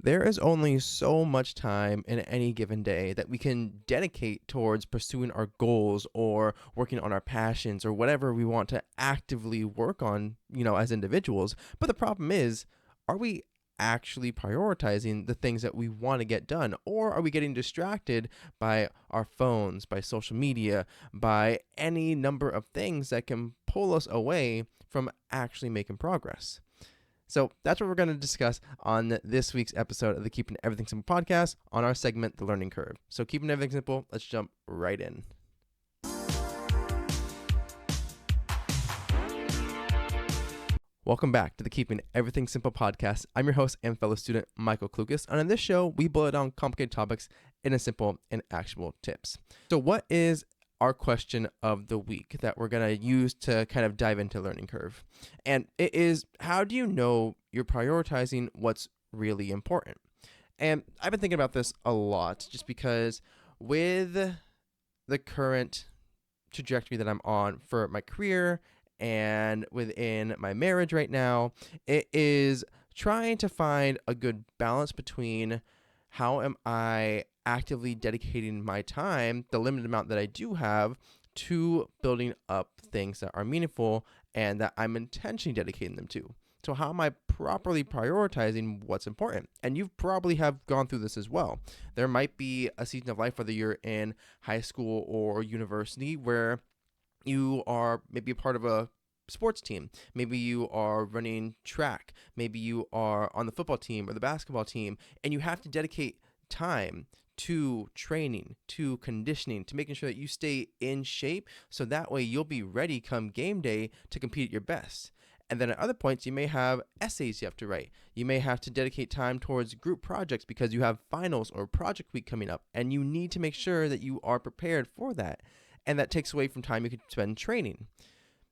There is only so much time in any given day that we can dedicate towards pursuing our goals or working on our passions or whatever we want to actively work on, as individuals. But the problem is, are we actually prioritizing the things that we want to get done? Or are we getting distracted by our phones, by social media, by any number of things that can pull us away from actually making progress? So that's what we're going to discuss on this week's episode of the Keeping Everything Simple podcast on our segment, The Learning Curve. So keeping everything simple, let's jump right in. Welcome back to the Keeping Everything Simple podcast. I'm your host and fellow student, Michael Klukas. And on this show, we boil down complicated topics into simple and actionable tips. So what is our question of the week that we're going to use to kind of dive into learning curve? And it is, how do you know you're prioritizing what's really important? And I've been thinking about this a lot just because with the current trajectory that I'm on for my career and within my marriage right now, it is trying to find a good balance between how am I actively dedicating my time, the limited amount that I do have, to building up things that are meaningful and that I'm intentionally dedicating them to. So how am I properly prioritizing what's important? And you probably have gone through this as well. There might be a season of life, whether you're in high school or university, where you are maybe a part of a sports team. Maybe you are running track. Maybe you are on the football team or the basketball team, and you have to dedicate time to training, to conditioning, to making sure that you stay in shape so that way you'll be ready come game day to compete at your best. And then at other points, you may have essays you have to write. You may have to dedicate time towards group projects because you have finals or project week coming up, and you need to make sure that you are prepared for that. And that takes away from time you could spend training.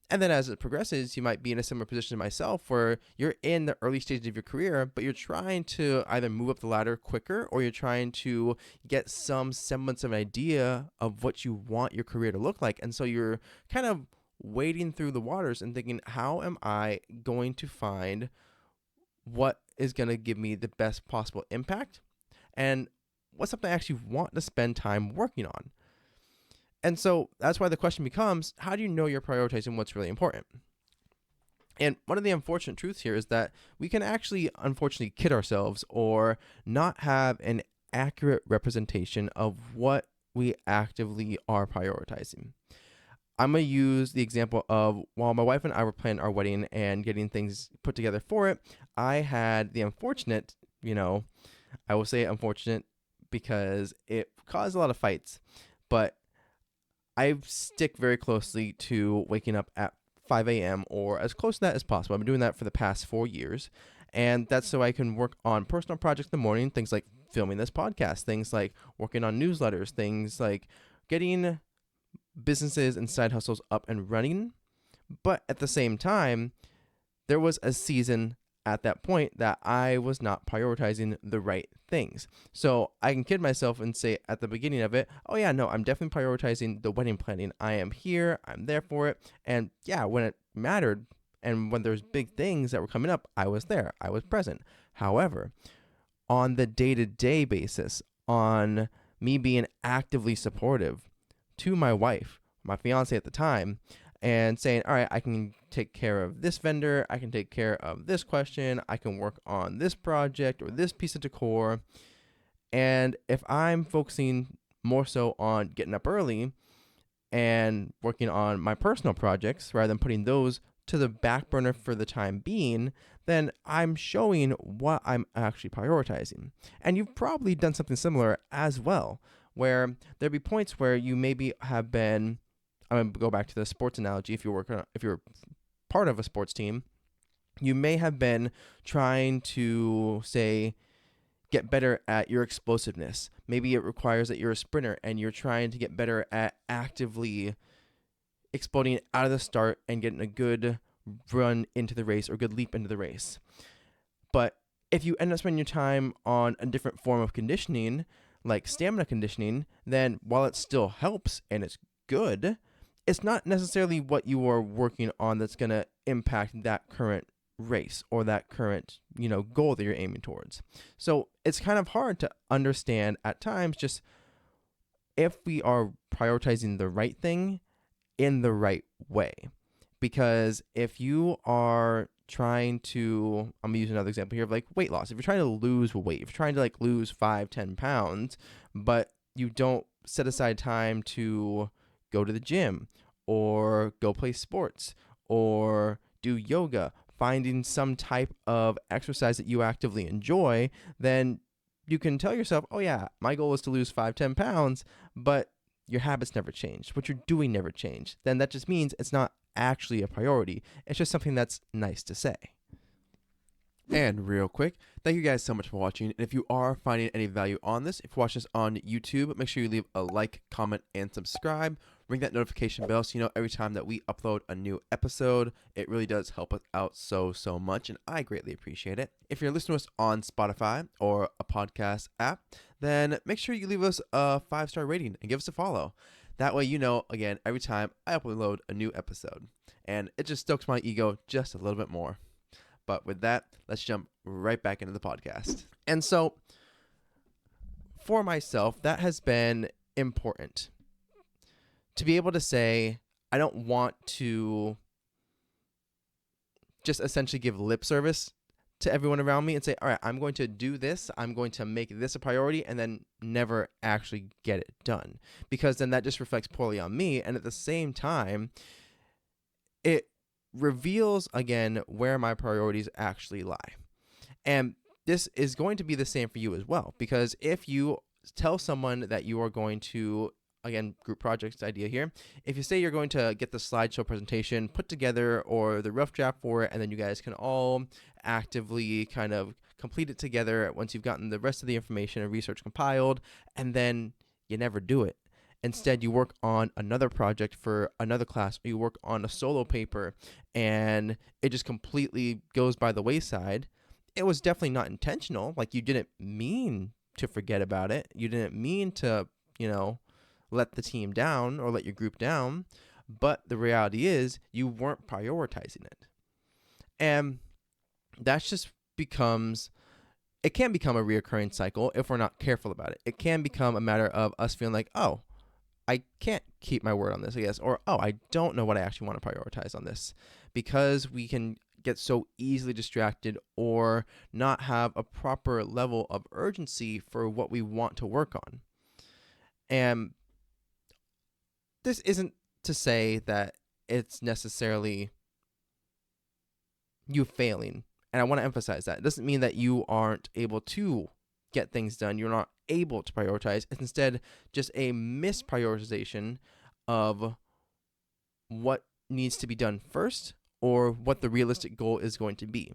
And then as it progresses, you might be in a similar position to myself where you're in the early stages of your career, but you're trying to either move up the ladder quicker or you're trying to get some semblance of an idea of what you want your career to look like. And so you're kind of wading through the waters and thinking, how am I going to find what is going to give me the best possible impact? And what's something I actually want to spend time working on? And so that's why the question becomes, how do you know you're prioritizing what's really important? And one of the unfortunate truths here is that we can actually, unfortunately, kid ourselves or not have an accurate representation of what we actively are prioritizing. I'm going to use the example of while my wife and I were planning our wedding and getting things put together for it, I had the unfortunate, I will say unfortunate because it caused a lot of fights, but I stick very closely to waking up at 5 a.m. or as close to that as possible. I've been doing that for the past 4 years. And that's so I can work on personal projects in the morning, things like filming this podcast, things like working on newsletters, things like getting businesses and side hustles up and running. But at the same time, there was a season at that point that I was not prioritizing the right things. So I can kid myself and say at the beginning of it, oh yeah, no, I'm definitely prioritizing the wedding planning. I am here, I'm there for it. And yeah, when it mattered and when there's big things that were coming up, I was there, I was present. However, on the day-to-day basis, on me being actively supportive to my wife, my fiance at the time, and saying, all right, I can take care of this vendor, I can take care of this question, I can work on this project or this piece of decor. And if I'm focusing more so on getting up early and working on my personal projects rather than putting those to the back burner for the time being, then I'm showing what I'm actually prioritizing. And you've probably done something similar as well, where there'd be points where you maybe have been, I'm going to go back to the sports analogy. If you're part of a sports team, you may have been trying to, say, get better at your explosiveness. Maybe it requires that you're a sprinter and you're trying to get better at actively exploding out of the start and getting a good run into the race or good leap into the race. But if you end up spending your time on a different form of conditioning, like stamina conditioning, then while it still helps and it's good, it's not necessarily what you are working on that's going to impact that current race or that current, goal that you're aiming towards. So it's kind of hard to understand at times just if we are prioritizing the right thing in the right way. Because if you are trying to, I'm gonna use another example here of like weight loss. If you're trying to lose weight, if you're trying to like lose 5-10 pounds, but you don't set aside time to go to the gym or go play sports or do yoga, finding some type of exercise that you actively enjoy, then you can tell yourself, oh yeah, my goal is to lose 5-10 pounds, but your habits never changed. What you're doing never changed. Then that just means it's not actually a priority. It's just something that's nice to say. And real quick, thank you guys so much for watching. And if you are finding any value on this, if you're watching this on YouTube, make sure you leave a like, comment, and subscribe. Ring that notification bell so you know every time that we upload a new episode. It really does help us out so much, and I greatly appreciate it. If you're listening to us on Spotify or a podcast app, then make sure you leave us a 5-star rating and give us a follow. That way you know, again, every time I upload a new episode. And it just stokes my ego just a little bit more. But with that, let's jump right back into the podcast. And so for myself, that has been important. To be able to say, I don't want to just essentially give lip service to everyone around me and say, all right, I'm going to do this. I'm going to make this a priority and then never actually get it done. Because then that just reflects poorly on me. And at the same time, it reveals again where my priorities actually lie. And this is going to be the same for you as well. Because if you tell someone that you are going to, again, group projects idea here. If you say you're going to get the slideshow presentation put together or the rough draft for it, and then you guys can all actively kind of complete it together once you've gotten the rest of the information and research compiled, and then you never do it. Instead, you work on another project for another class, or you work on a solo paper, and it just completely goes by the wayside. It was definitely not intentional. Like, you didn't mean to forget about it. You didn't mean to, let the team down or let your group down, but the reality is you weren't prioritizing it. And that's just it can become a reoccurring cycle if we're not careful about it. It can become a matter of us feeling like, oh, I can't keep my word on this, I guess, or, oh, I don't know what I actually want to prioritize on this, because we can get so easily distracted or not have a proper level of urgency for what we want to work on. And this isn't to say that it's necessarily you failing. And I want to emphasize that. It doesn't mean that you aren't able to get things done. You're not able to prioritize. It's instead just a misprioritization of what needs to be done first or what the realistic goal is going to be.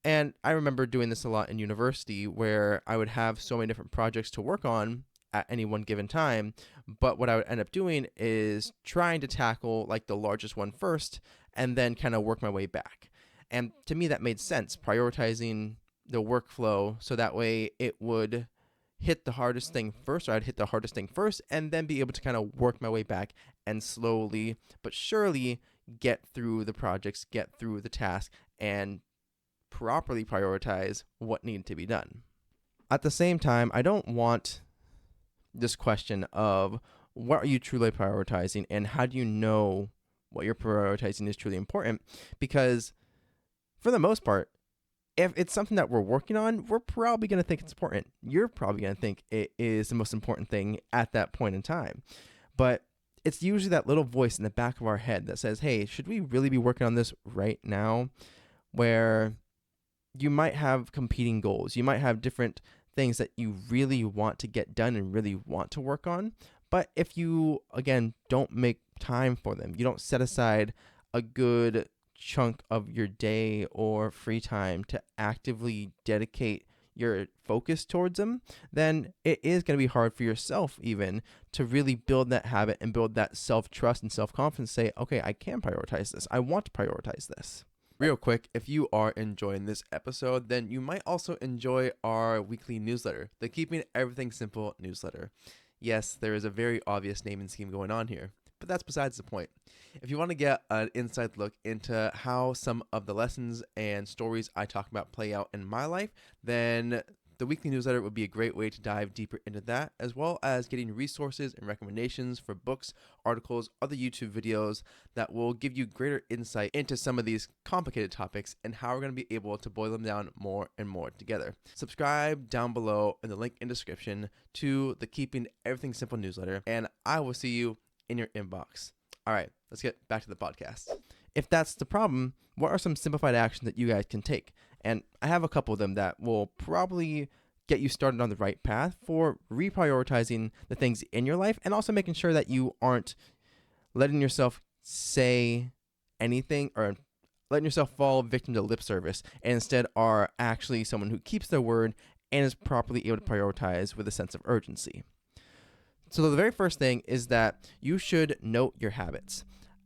And I remember doing this a lot in university where I would have so many different projects to work on at any one given time, but what I would end up doing is trying to tackle like the largest one first and then kind of work my way back. And to me that made sense, prioritizing the workflow so that way it would hit the hardest thing first, or I'd hit the hardest thing first and then be able to kind of work my way back and slowly but surely get through the projects, get through the task, and properly prioritize what needed to be done. At the same time, I don't want this question of what are you truly prioritizing and how do you know what you're prioritizing is truly important, because for the most part, if it's something that we're working on, we're probably going to think it's important. You're probably going to think it is the most important thing at that point in time. But it's usually that little voice in the back of our head that says, hey, should we really be working on this right now? Where you might have competing goals. You might have different things that you really want to get done and really want to work on. But if you, again, don't make time for them, you don't set aside a good chunk of your day or free time to actively dedicate your focus towards them, then it is going to be hard for yourself even to really build that habit and build that self-trust and self-confidence. Say, okay, I can prioritize this. I want to prioritize this. Real quick, if you are enjoying this episode, then you might also enjoy our weekly newsletter, the Keeping Everything Simple newsletter. Yes, there is a very obvious naming scheme going on here, But that's besides the point. If you want to get an inside look into how some of the lessons and stories I talk about play out in my life, then the weekly newsletter would be a great way to dive deeper into that, as well as getting resources and recommendations for books, articles, other YouTube videos that will give you greater insight into some of these complicated topics and how we're going to be able to boil them down more and more together. Subscribe down below in the link in description to the Keeping Everything Simple newsletter, and I will see you in your inbox. All right, let's get back to the podcast. If that's the problem, what are some simplified actions that you guys can take? And I have a couple of them that will probably get you started on the right path for reprioritizing the things in your life, and also making sure that you aren't letting yourself say anything or letting yourself fall victim to lip service, and instead are actually someone who keeps their word and is properly able to prioritize with a sense of urgency. So the very first thing is that you should note your habits.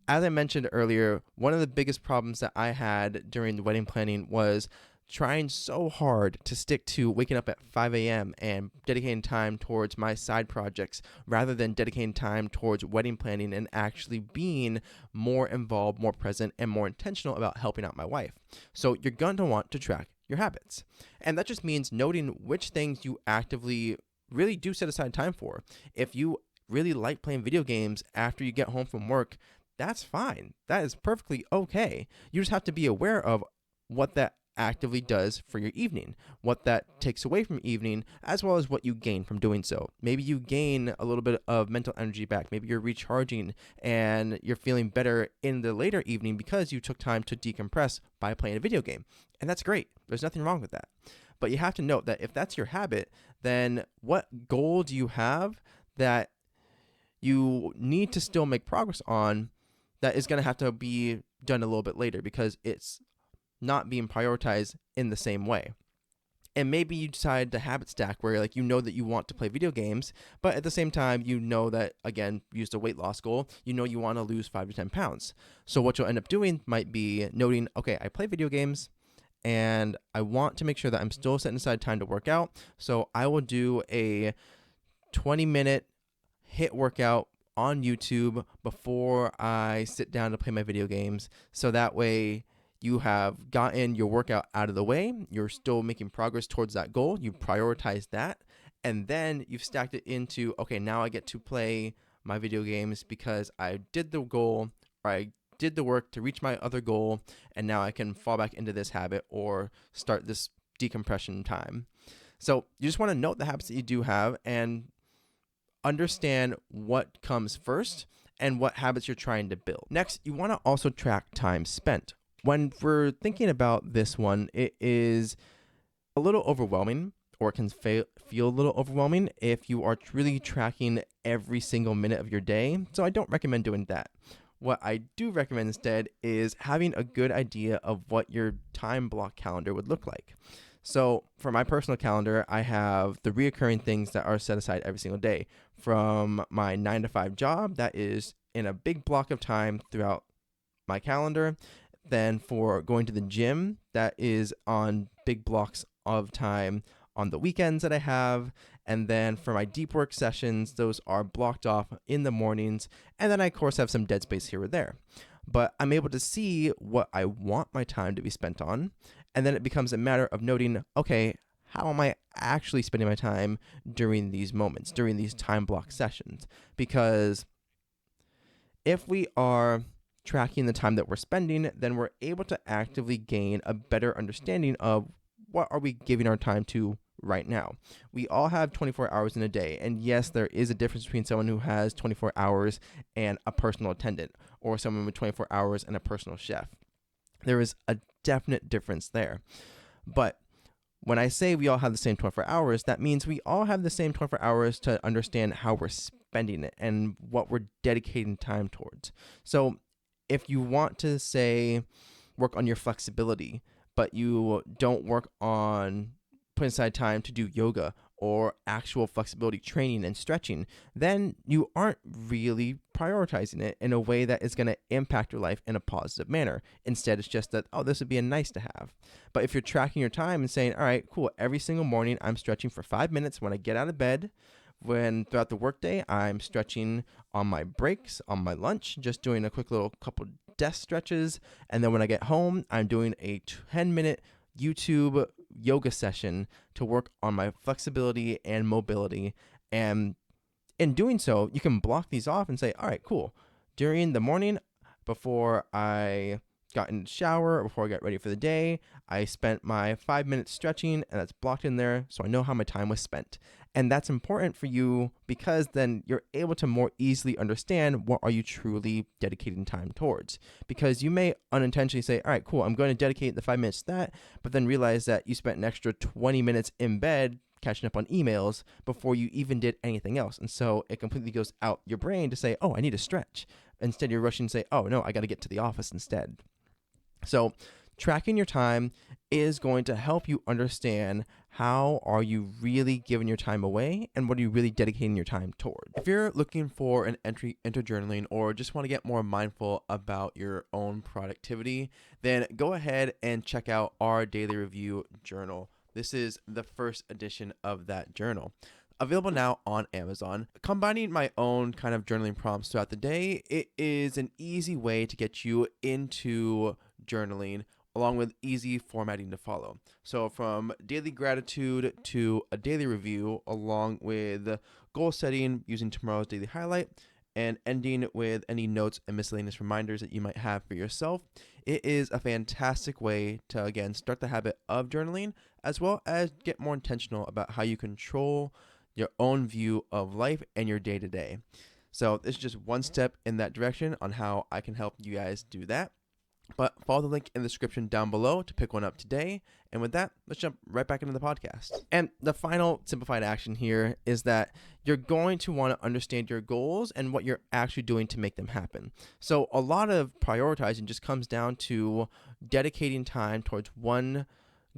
As I mentioned earlier, one of the biggest problems that I had during the wedding planning was trying so hard to stick to waking up at 5 a.m. and dedicating time towards my side projects rather than dedicating time towards wedding planning and actually being more involved, more present, and more intentional about helping out my wife. So you're going to want to track your habits. And that just means noting which things you actively really do set aside time for. If you really like playing video games after you get home from work, that's fine. That is perfectly okay. You just have to be aware of what that actively does for your evening, what that takes away from evening, as well as what you gain from doing so. Maybe you gain a little bit of mental energy back. Maybe you're recharging and you're feeling better in the later evening because you took time to decompress by playing a video game. And that's great. There's nothing wrong with that. But you have to note that if that's your habit, then what goal do you have that you need to still make progress on that is going to have to be done a little bit later because it's not being prioritized in the same way? And maybe you decide to habit stack where like you know that you want to play video games, but at the same time you know that, again, used a weight loss goal, you know you want to lose 5 to 10 pounds. So what you'll end up doing might be noting, okay, I play video games and I want to make sure that I'm still setting aside time to work out. So I will do a 20-minute HIIT workout on YouTube before I sit down to play my video games. So that way you have gotten your workout out of the way. You're still making progress towards that goal. You prioritize that. And then you've stacked it into, okay, now I get to play my video games because I did the goal, or I did the work to reach my other goal, and now I can fall back into this habit or start this decompression time. So you just want to note the habits that you do have and understand what comes first and what habits you're trying to build. Next, you want to also track time spent. When we're thinking about this one, it is a little overwhelming, or it can feel a little overwhelming if you are really tracking every single minute of your day. So I don't recommend doing that. What I do recommend instead is having a good idea of what your time block calendar would look like. So for my personal calendar, I have the reoccurring things that are set aside every single day, from my 9 to 5 job that is in a big block of time throughout my calendar. Then for going to the gym, that is on big blocks of time on the weekends that I have. And then for my deep work sessions, those are blocked off in the mornings. And then I, of course, have some dead space here or there. But I'm able to see what I want my time to be spent on. And then it becomes a matter of noting, okay, how am I actually spending my time during these moments, during these time block sessions? Because if we are tracking the time that we're spending, then we're able to actively gain a better understanding of what are we giving our time to right now. We all have 24 hours in a day. And yes, there is a difference between someone who has 24 hours and a personal attendant, or someone with 24 hours and a personal chef. There is a definite difference there. But when I say we all have the same 24 hours, that means we all have the same 24 hours to understand how we're spending it and what we're dedicating time towards. So if you want to, say, work on your flexibility, but you don't work on putting aside time to do yoga or actual flexibility training and stretching, then you aren't really prioritizing it in a way that is going to impact your life in a positive manner. Instead, it's just that, oh, this would be a nice to have. But if you're tracking your time and saying, all right, cool, every single morning I'm stretching for 5 minutes when I get out of bed, when throughout the workday, I'm stretching on my breaks, on my lunch, just doing a quick little couple desk stretches. And then when I get home, I'm doing a 10-minute YouTube yoga session to work on my flexibility and mobility. And in doing so, you can block these off and say, all right, cool. During the morning, before I got in the shower or before I got ready for the day, I spent my 5 minutes stretching, and that's blocked in there so I know how my time was spent. And that's important for you because then you're able to more easily understand what are you truly dedicating time towards. Because you may unintentionally say, all right, cool, I'm going to dedicate the 5 minutes to that, but then realize that you spent an extra 20 minutes in bed catching up on emails before you even did anything else. And so it completely goes out your brain to say, oh, I need to stretch. Instead, you're rushing to say, oh, no, I got to get to the office instead. So tracking your time is going to help you understand how are you really giving your time away and what are you really dedicating your time toward. If you're looking for an entry into journaling or just want to get more mindful about your own productivity, then go ahead and check out our daily review journal. This is the first edition of that journal. Available now on Amazon. Combining my own kind of journaling prompts throughout the day, it is an easy way to get you into journaling along with easy formatting to follow. So from daily gratitude to a daily review along with goal setting using tomorrow's daily highlight and ending with any notes and miscellaneous reminders that you might have for yourself. It is a fantastic way to, again, start the habit of journaling as well as get more intentional about how you control your own view of life and your day-to-day. So this is just one step in that direction on how I can help you guys do that. But follow the link in the description down below to pick one up today. And with that, let's jump right back into the podcast. And the final simplified action here is that you're going to want to understand your goals and what you're actually doing to make them happen. So a lot of prioritizing just comes down to dedicating time towards one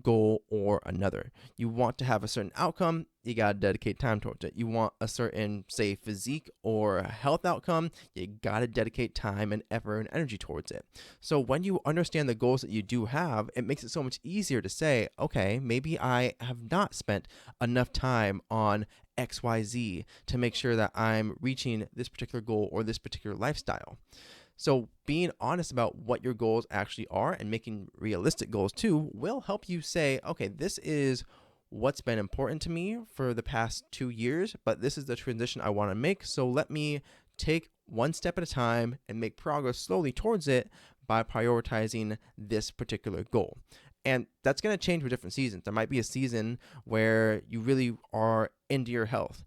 goal or another. You want to have a certain outcome, you got to dedicate time towards it. You want a certain, say, physique or health outcome, you got to dedicate time and effort and energy towards it. So when you understand the goals that you do have, it makes it so much easier to say, okay, maybe I have not spent enough time on XYZ to make sure that I'm reaching this particular goal or this particular lifestyle. So being honest about what your goals actually are and making realistic goals too will help you say, okay, this is what's been important to me for the past 2 years, but this is the transition I want to make. So let me take one step at a time and make progress slowly towards it by prioritizing this particular goal. And that's going to change with different seasons. There might be a season where you really are into your health.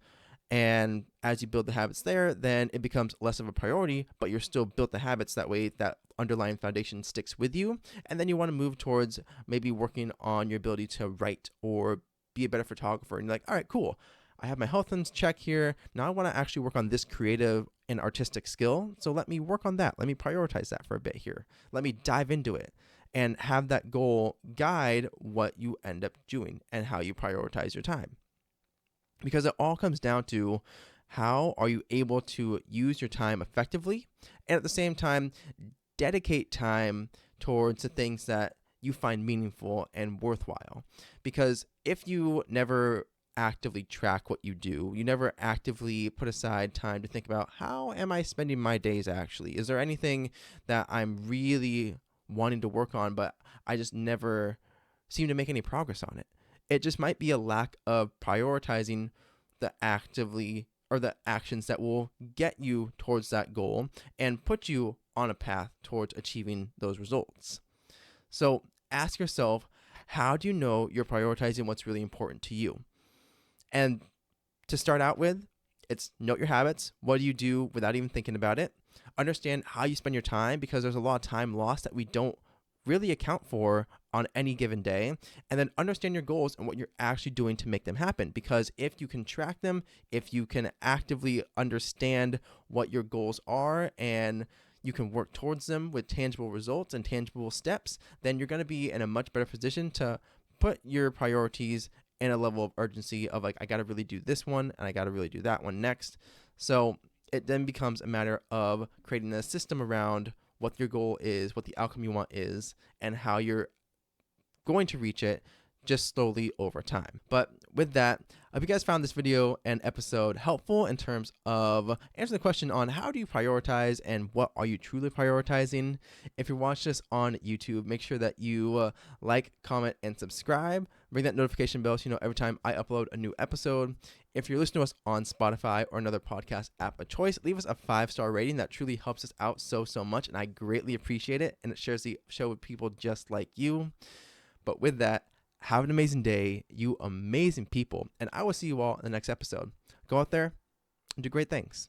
And as you build the habits there, then it becomes less of a priority, but you're still built the habits that way, that underlying foundation sticks with you. And then you want to move towards maybe working on your ability to write or be a better photographer. And you're like, all right, cool. I have my health in check here. Now I want to actually work on this creative and artistic skill. So let me work on that. Let me prioritize that for a bit here. Let me dive into it and have that goal guide what you end up doing and how you prioritize your time. Because it all comes down to how are you able to use your time effectively and at the same time dedicate time towards the things that you find meaningful and worthwhile. Because if you never actively track what you do, you never actively put aside time to think about how am I spending my days actually? Is there anything that I'm really wanting to work on but I just never seem to make any progress on it? It just might be a lack of prioritizing the actions that will get you towards that goal and put you on a path towards achieving those results. So ask yourself, how do you know you're prioritizing what's really important to you? And to start out with, it's note your habits. What do you do without even thinking about it? Understand how you spend your time, because there's a lot of time lost that we don't really account for on any given day. And then understand your goals and what you're actually doing to make them happen. Because if you can track them, if you can actively understand what your goals are and you can work towards them with tangible results and tangible steps, then you're going to be in a much better position to put your priorities in a level of urgency of like, I got to really do this one and I got to really do that one next. So it then becomes a matter of creating a system around what your goal is, what the outcome you want is, and how you're going to reach it just slowly over time. But with that, If you guys found this video and episode helpful in terms of answering the question on how do you prioritize and what are you truly prioritizing, if you're watching this on YouTube, make sure that you like, comment, and subscribe. Ring that notification bell so you know every time I upload a new episode. If you're listening to us on Spotify or another podcast app of choice, leave us a 5-star rating. That truly helps us out so much, and I greatly appreciate it, and it shares the show with people just like you. But with that, have an amazing day, you amazing people, and I will see you all in the next episode. Go out there and do great things.